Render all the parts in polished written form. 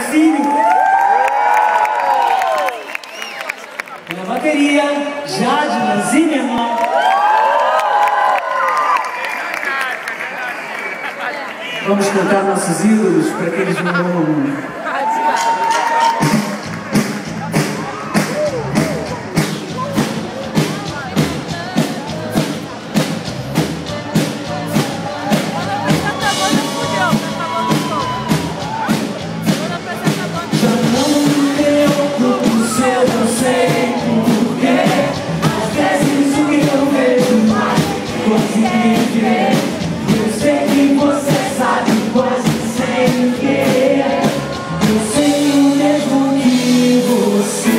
Marcinho. Na bateria, Jade Zimmermann. Vamos cantar nossos ídolos para que eles não morram muito. Eu sei que você sabe quase sem querer. Eu sei o mesmo que você.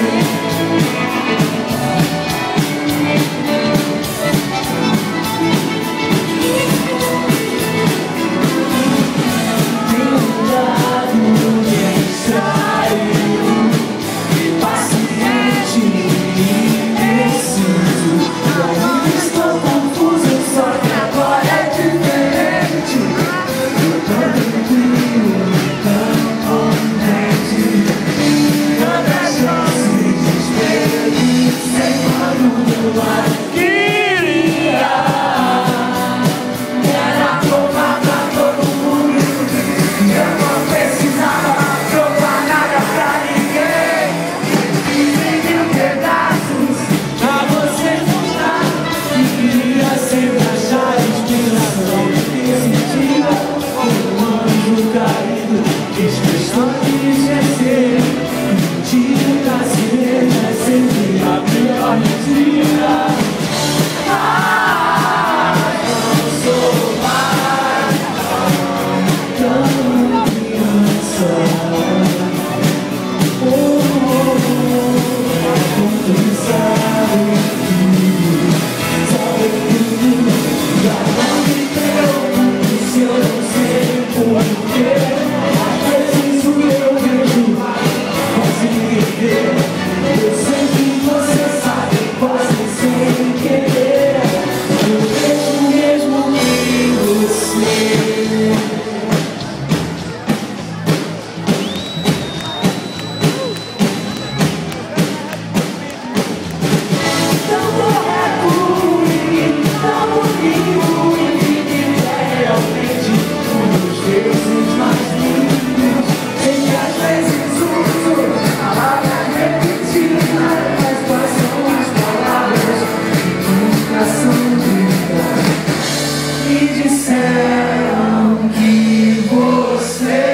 Tem um lado que distraído e paciente e preciso. Ainda estou confuso, só que agora é diferente. Eu tô tranquilo, tão contente. Cada chance desperdicei quando eu a queria. Era provar pra todo mundo. Eu não precisava provar nada pra ninguém. Fiz em 1000 pedaços pra você mostrar que queria sempre achar inspiração positiva. Como um anjo caído, fiz questão de esquecer. Mentira da sirena é sempre a pior mentira. Não sou mais tão criança. Quando sabe tudo, já não me preocupo se eu não sei porquê. Às vezes o eu vejo quase ninguém. Eu sei que você sabe quase sem querer. Eu vejo o mesmo que você. Tão correto e tão bonito e que é realmente um dos vezes mais lindos. Sei que às vezes uso palavras repetidas, mas quais são as palavras que nunca são ditas? Me disseram que você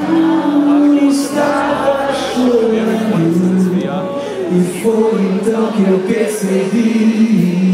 não está chorando. E foi então que eu percebi